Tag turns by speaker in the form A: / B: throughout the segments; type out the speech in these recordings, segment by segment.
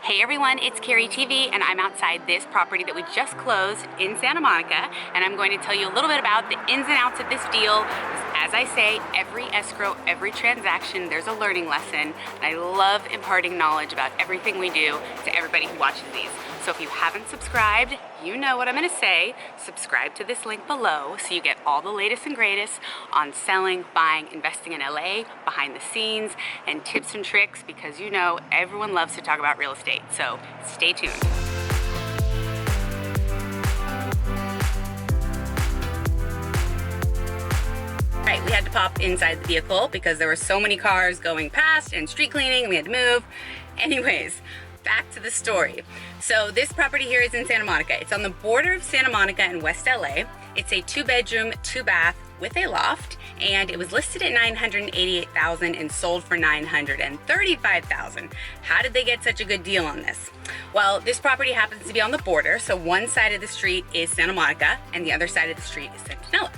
A: Hey everyone, it's Keri TV and I'm outside this property that we just closed in Santa Monica, and I'm going to tell you a little bit about the ins and outs of this deal. As I say, every escrow, every transaction, there's a learning lesson, and I love imparting knowledge about everything we do to everybody who watches these. So if you haven't subscribed, you know what I'm gonna say. Subscribe to this link below so you get all the latest and greatest on selling, buying, investing in LA, behind the scenes, and tips and tricks, because you know everyone loves to talk about real estate. So stay tuned. Right, we had to pop inside the vehicle because there were so many cars going past and street cleaning and we had to move. Anyways, back to the story. So this property here is in Santa Monica. It's on the border of Santa Monica and West LA. It's a 2-bedroom, 2-bath with a loft, and it was listed at $988,000 and sold for $935,000. How did they get such a good deal on this? Well, this property happens to be on the border, so one side of the street is Santa Monica and the other side of the street is Centinela.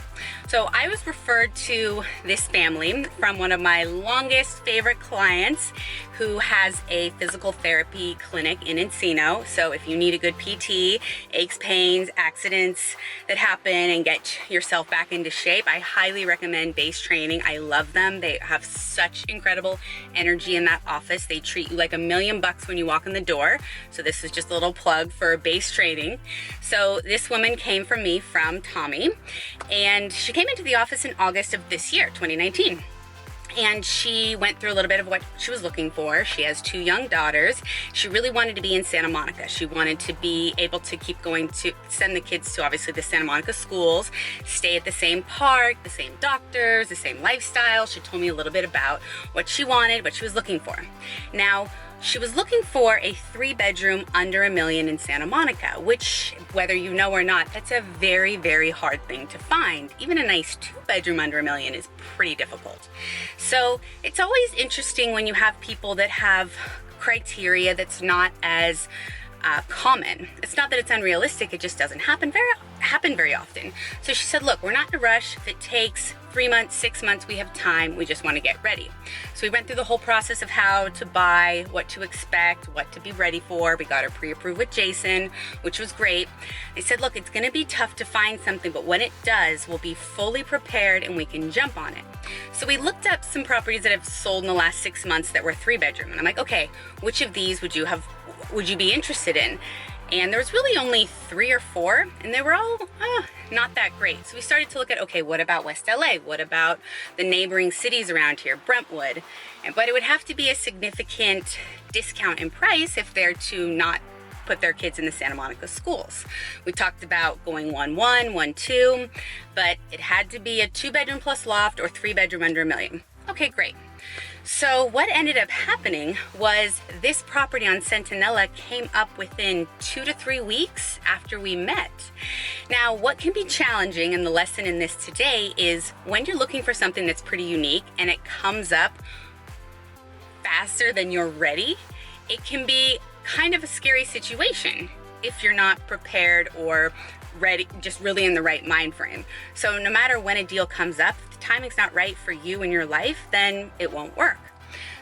A: So I was referred to this family from one of my longest favorite clients who has a physical therapy clinic in Encino. So if you need a good PT, aches, pains, accidents that happen, and get yourself back into shape, I highly recommend Base Training. I love them. They have such incredible energy in that office. They treat you like $1,000,000 when you walk in the door. So this is just a little plug for Base Training. So this woman came from me from Tommy, and she came into the office in August of this year, 2019. And she went through a little bit of what she was looking for. She has 2 young daughters. She really wanted to be in Santa Monica. She wanted to be able to keep going to send the kids to obviously the Santa Monica schools, stay at the same park, the same doctors, the same lifestyle. She told me a little bit about what she wanted, what she was looking for. Now, she was looking for a 3-bedroom under $1 million in Santa Monica, which, whether you know or not, that's a very, very hard thing to find. Even a nice 2-bedroom under $1 million is pretty difficult. So it's always interesting when you have people that have criteria that's not as common. It's not that it's unrealistic, it just doesn't happen very often. So she said, look, we're not in a rush. If it takes 3 months, 6 months, we have time. We just want to get ready. So we went through the whole process of how to buy, what to expect, what to be ready for. We got her pre-approved with Jason, which was great. They said, look, it's going to be tough to find something, but when it does, we'll be fully prepared and we can jump on it. So we looked up some properties that have sold in the last 6 months that were 3-bedroom. And I'm like, okay, which of these would you be interested in? And there was really only 3 or 4, and they were all not that great. So we started to look at, okay, what about West LA? What about the neighboring cities around here, Brentwood? But it would have to be a significant discount in price if they're to not put their kids in the Santa Monica schools. We talked about going 1-1, 1-2, but it had to be a 2-bedroom plus loft or 3-bedroom under $1 million. Okay, great. So what ended up happening was this property on Centinela came up within 2 to 3 weeks after we met. Now, what can be challenging, and the lesson in this today, is when you're looking for something that's pretty unique and it comes up faster than you're ready, it can be kind of a scary situation if you're not prepared or ready, just really in the right mind frame. So no matter when a deal comes up, if the timing's not right for you in your life, then it won't work.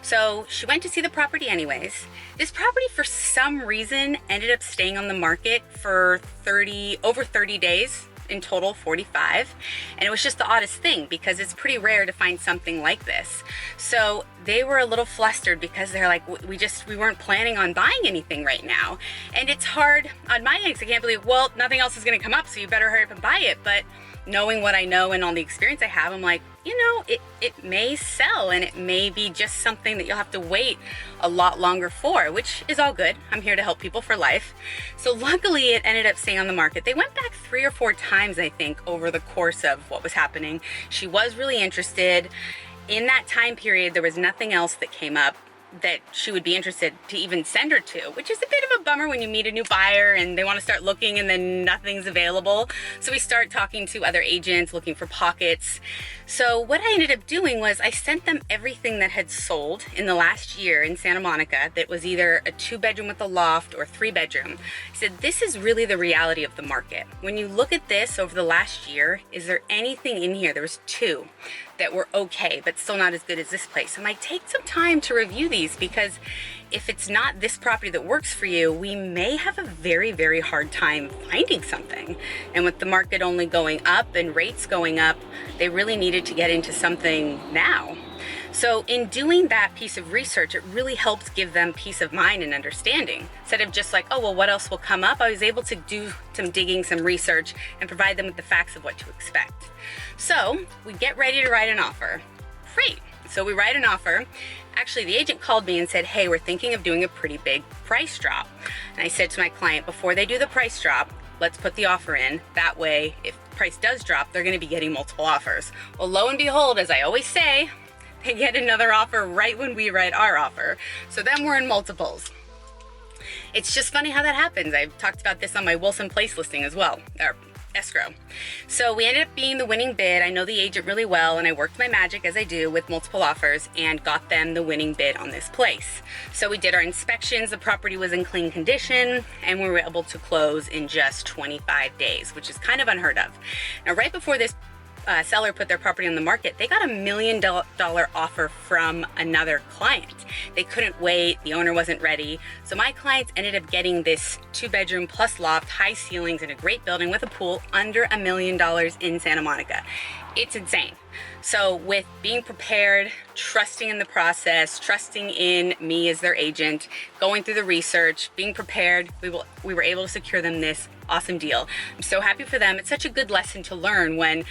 A: So she went to see the property anyways. This property, for some reason, ended up staying on the market for over 30 days. In total, 45. And it was just the oddest thing because it's pretty rare to find something like this. So they were a little flustered because they're like, we weren't planning on buying anything right now. And it's hard on my end, I can't believe, well, nothing else is gonna come up, so you better hurry up and buy it. But knowing what I know and all the experience I have, I'm like, you know, it may sell, and it may be just something that you'll have to wait a lot longer for, which is all good. I'm here to help people for life. So luckily it ended up staying on the market. They went back 3 or 4 times, I think, over the course of what was happening. She was really interested. In that time period, there was nothing else that came up that she would be interested to even send her to, which is a bit of a bummer when you meet a new buyer and they want to start looking and then nothing's available. So we start talking to other agents looking for pockets. So what I ended up doing was I sent them everything that had sold in the last year in Santa Monica that was either a 2-bedroom with a loft or 3-bedroom. I said, this is really the reality of the market. When you look at this over the last year, is there anything in here? There was 2 that were okay, but still not as good as this place. I'm like, take some time to review these, because if it's not this property that works for you, we may have a very, very hard time finding something. And with the market only going up and rates going up, they really needed to get into something now. So in doing that piece of research, it really helps give them peace of mind and understanding. Instead of just like, oh, well, what else will come up? I was able to do some digging, some research, and provide them with the facts of what to expect. So we get ready to write an offer. Great. So we write an offer. Actually, the agent called me and said, hey, we're thinking of doing a pretty big price drop. And I said to my client, before they do the price drop, let's put the offer in. That way, if price does drop, they're going to be getting multiple offers. Well, lo and behold, as I always say, they get another offer right when we write our offer. So then we're in multiples. It's just funny how that happens. I've talked about this on my Wilson Place listing as well, or escrow. So we ended up being the winning bid. I know the agent really well, and I worked my magic, as I do, with multiple offers and got them the winning bid on this place. So we did our inspections. The property was in clean condition, and we were able to close in just 25 days, which is kind of unheard of. Now, right before this seller put their property on the market, they got $1 million offer from another client. They couldn't wait. The owner wasn't ready. So my clients ended up getting this 2-bedroom plus loft, high ceilings, in a great building with a pool under $1 million in Santa Monica. It's insane. So with being prepared, trusting in the process, trusting in me as their agent, going through the research, being prepared, we were able to secure them this awesome deal. I'm so happy for them. It's such a good lesson to learn when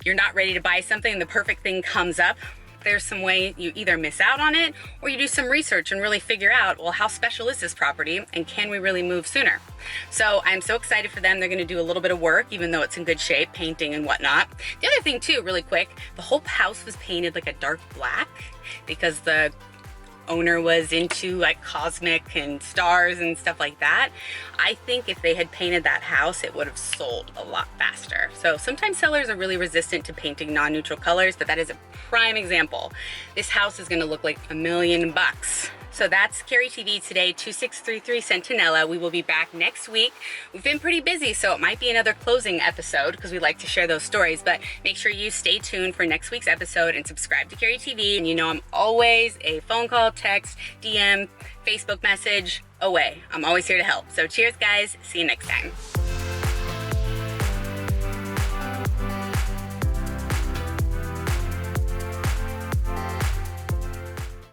A: you're not ready to buy something and the perfect thing comes up. There's some way you either miss out on it or you do some research and really figure out, well, how special is this property and can we really move sooner? So I'm so excited for them. They're going to do a little bit of work, even though it's in good shape, painting and whatnot. The other thing too, really quick, the whole house was painted like a dark black because the owner was into like cosmic and stars and stuff like that. I think if they had painted that house, it would have sold a lot faster. So sometimes sellers are really resistant to painting non-neutral colors, but that is a prime example. This house is going to look like $1 million. So that's Keri TV today, 2633 Centinela. We will be back next week. We've been pretty busy, so it might be another closing episode because we like to share those stories, but make sure you stay tuned for next week's episode and subscribe to Keri TV. And you know I'm always a phone call, text, DM, Facebook message away. I'm always here to help. So cheers, guys. See you next time.